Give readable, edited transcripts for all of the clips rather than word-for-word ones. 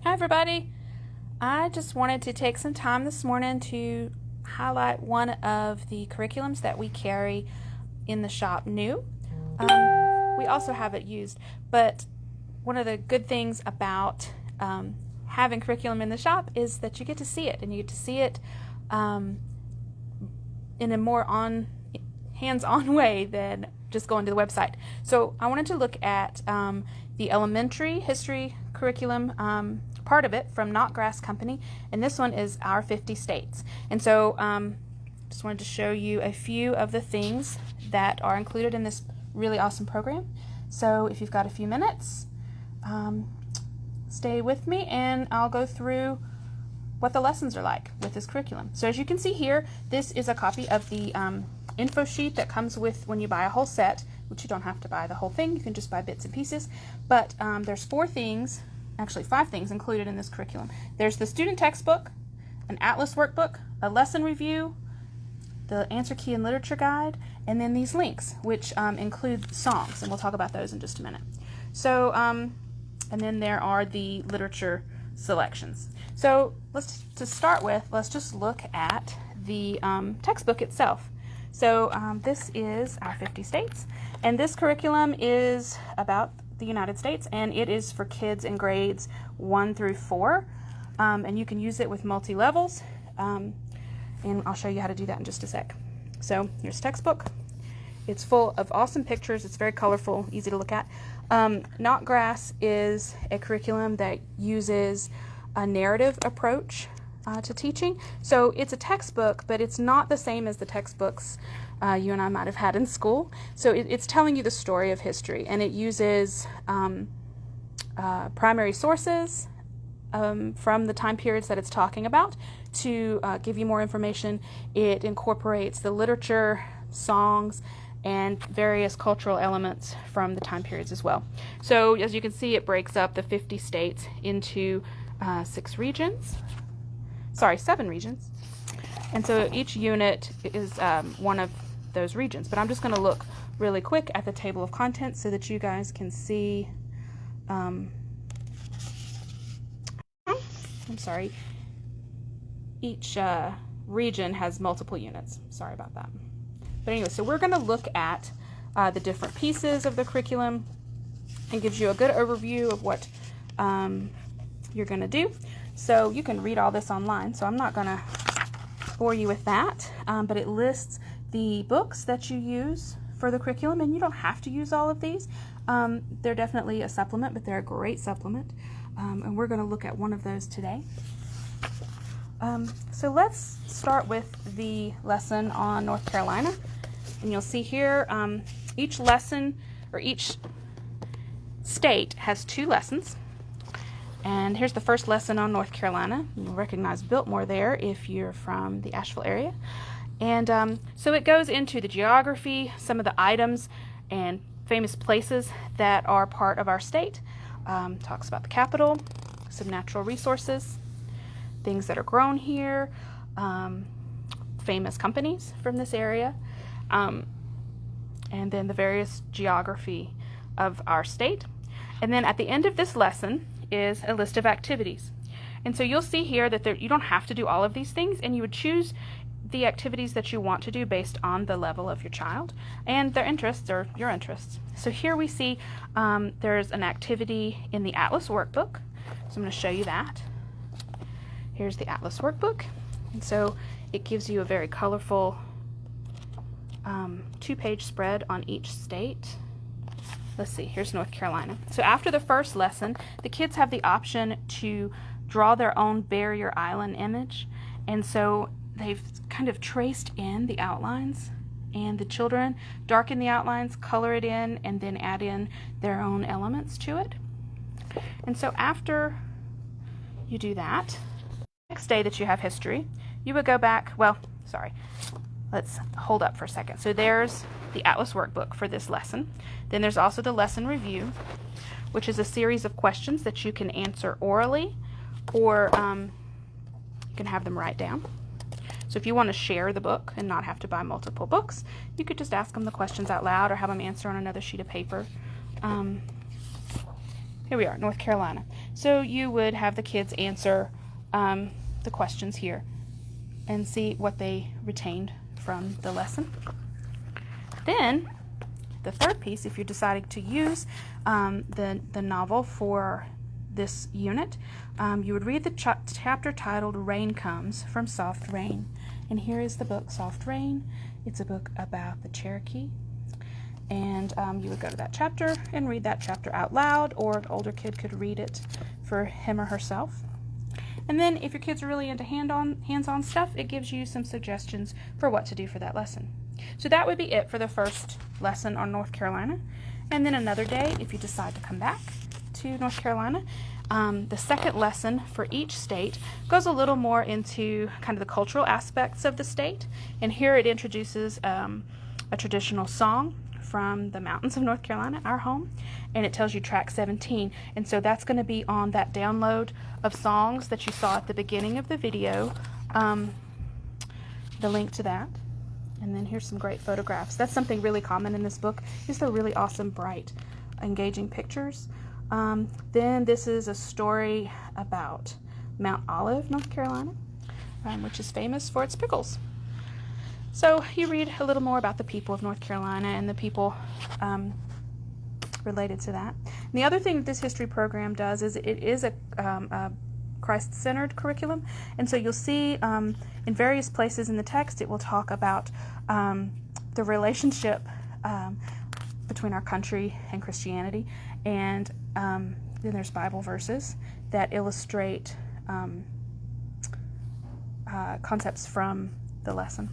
Hi everybody. I just wanted to take some time this morning to highlight one of the curriculums that we carry in the shop new. We also have it used, but one of the good things about having curriculum in the shop is that you get to see it, and you get to see it in a more hands-on way than just going to the website. So I wanted to look at the elementary history curriculum part of it from Notgrass Company, and this one is Our 50 States. And so just wanted to show you a few of the things that are included in this really awesome program. So if you've got a few minutes, stay with me and I'll go through what the lessons are like with this curriculum. So as you can see here, this is a copy of the info sheet that comes with when you buy a whole set, which you don't have to buy the whole thing, you can just buy bits and pieces. But there's five things included in this curriculum. There's the student textbook, an atlas workbook, a lesson review, the answer key and literature guide, and then these links, which include songs, and we'll talk about those in just a minute. So, and then there are the literature selections. So let's just look at the textbook itself. So this is Our 50 States, and this curriculum is about the United States, and it is for kids in grades 1 through 4, and you can use it with multi-levels, and I'll show you how to do that in just a sec. So here's textbook. It's full of awesome pictures. It's very colorful, easy to look at. Notgrass is a curriculum that uses a narrative approach to teaching. So it's a textbook, but it's not the same as the textbooks you and I might have had in school. So it's telling you the story of history, and it uses primary sources from the time periods that it's talking about to give you more information. It incorporates the literature, songs, and various cultural elements from the time periods as well. So as you can see, it breaks up the 50 states into 7 regions. And so each unit is one of those regions. But I'm just going to look really quick at the table of contents so that you guys can see. Each region has multiple units. Sorry about that. But anyway, so we're going to look at the different pieces of the curriculum, and gives you a good overview of what you're going to do. So you can read all this online, so I'm not going to bore you with that, but it lists the books that you use for the curriculum, and you don't have to use all of these. They're definitely a supplement, but they're a great supplement, and we're going to look at one of those today. So let's start with the lesson on North Carolina, and you'll see here each lesson, or each state, has 2 lessons. And here's the first lesson on North Carolina. You'll recognize Biltmore there if you're from the Asheville area. And so it goes into the geography, some of the items and famous places that are part of our state. Talks about the capital, some natural resources, things that are grown here, famous companies from this area, and then the various geography of our state. And then at the end of this lesson is a list of activities. And so you'll see here that you don't have to do all of these things, and you would choose the activities that you want to do based on the level of your child and their interests or your interests. So here we see there's an activity in the Atlas workbook. So I'm going to show you that. Here's the Atlas workbook. And so it gives you a very colorful 2-page spread on each state. Let's see, here's North Carolina. So after the first lesson, the kids have the option to draw their own barrier island image. And so they've kind of traced in the outlines, and the children darken the outlines, color it in, and then add in their own elements to it. And so after you do that, next day that you have history, you would go back, let's hold up for a second. So there's the Atlas workbook for this lesson. Then there's also the lesson review, which is a series of questions that you can answer orally, or you can have them write down. So if you want to share the book and not have to buy multiple books, you could just ask them the questions out loud or have them answer on another sheet of paper. Here we are, North Carolina. So you would have the kids answer the questions here and see what they retained from the lesson. Then the third piece, if you're deciding to use the novel for this unit, you would read the chapter titled Rain Comes from Soft Rain. And here is the book, Soft Rain. It's a book about the Cherokee. And you would go to that chapter and read that chapter out loud, or an older kid could read it for him or herself. And then if your kids are really into hands-on stuff, it gives you some suggestions for what to do for that lesson. So that would be it for the first lesson on North Carolina. And then another day, if you decide to come back to North Carolina, the second lesson for each state goes a little more into kind of the cultural aspects of the state. And here it introduces a traditional song from the mountains of North Carolina, our home, and it tells you track 17. And so that's going to be on that download of songs that you saw at the beginning of the video, the link to that. And then here's some great photographs. That's something really common in this book, is the really awesome, bright, engaging pictures. Then this is a story about Mount Olive, North Carolina, which is famous for its pickles. So you read a little more about the people of North Carolina and the people related to that. And the other thing that this history program does is it is a Christ-centered curriculum. And so you'll see in various places in the text, it will talk about the relationship between our country and Christianity. And then there's Bible verses that illustrate concepts from the lesson.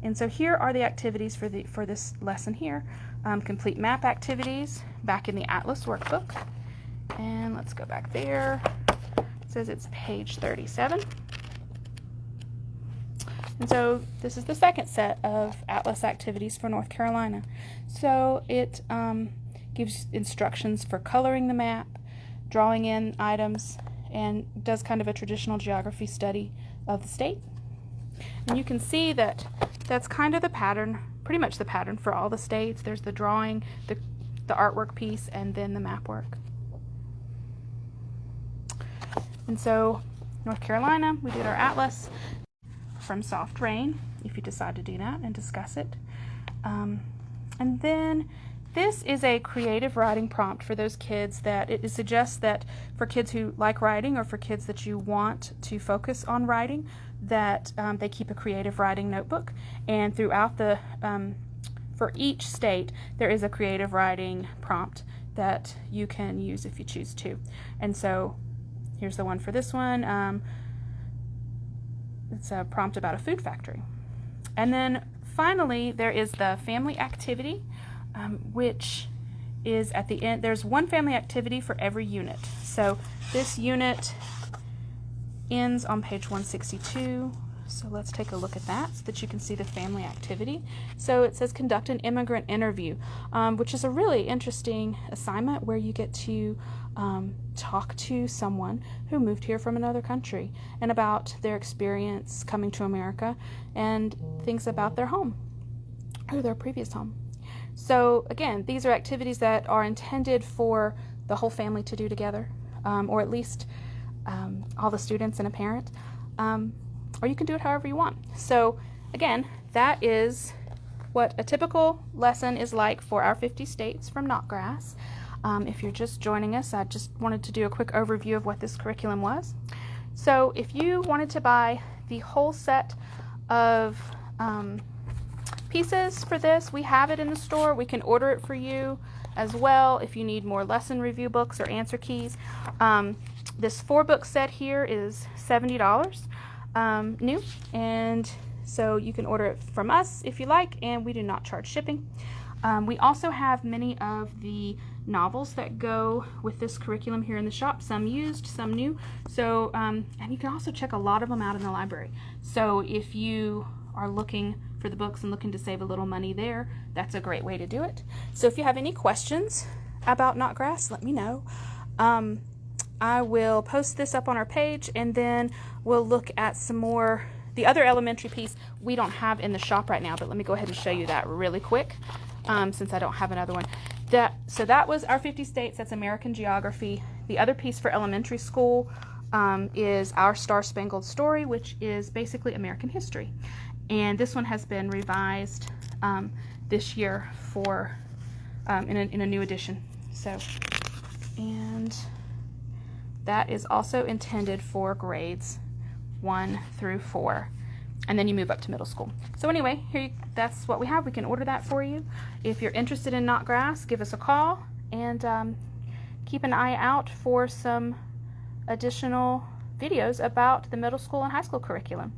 And so here are the activities for this lesson here. Complete map activities back in the Atlas workbook. And let's go back there. It says it's page 37. And so this is the second set of Atlas activities for North Carolina. So it gives instructions for coloring the map, drawing in items, and does kind of a traditional geography study of the state. And you can see that that's kind of the pattern, pretty much the pattern for all the states. There's the drawing, the artwork piece, and then the map work. And so North Carolina, we did our atlas from Soft Rain, if you decide to do that and discuss it. And then this is a creative writing prompt for those kids that it suggests that for kids who like writing, or for kids that you want to focus on writing, that they keep a creative writing notebook. And throughout the, for each state, there is a creative writing prompt that you can use if you choose to. And so here's the one for this one. It's a prompt about a food factory. And then finally, there is the family activity, which is at the end. There's one family activity for every unit. So this unit ends on page 162. So let's take a look at that so that you can see the family activity. So it says conduct an immigrant interview, which is a really interesting assignment where you get to talk to someone who moved here from another country and about their experience coming to America and things about their home or their previous home. So again, these are activities that are intended for the whole family to do together, or at least all the students and a parent, or you can do it however you want. So again, that is what a typical lesson is like for our 50 states from Notgrass. If you're just joining us, I just wanted to do a quick overview of what this curriculum was. So if you wanted to buy the whole set of pieces for this, we have it in the store. We can order it for you as well if you need more lesson review books or answer keys. This 4-book set here is $70 new, and so you can order it from us if you like, and we do not charge shipping. We also have many of the novels that go with this curriculum here in the shop, some used, some new. So, and you can also check a lot of them out in the library. So if you are looking for the books and looking to save a little money there, that's a great way to do it. So if you have any questions about Notgrass, let me know. I will post this up on our page, and then we'll look at some more. The other elementary piece we don't have in the shop right now, but let me go ahead and show you that really quick, since I don't have another one. So that was our 50 states. That's American geography. The other piece for elementary school is Our Star-Spangled Story, which is basically American history. And this one has been revised this year for in a new edition. So, and that is also intended for grades 1 through 4. And then you move up to middle school. So anyway, that's what we have. We can order that for you. If you're interested in Notgrass, give us a call, and keep an eye out for some additional videos about the middle school and high school curriculum.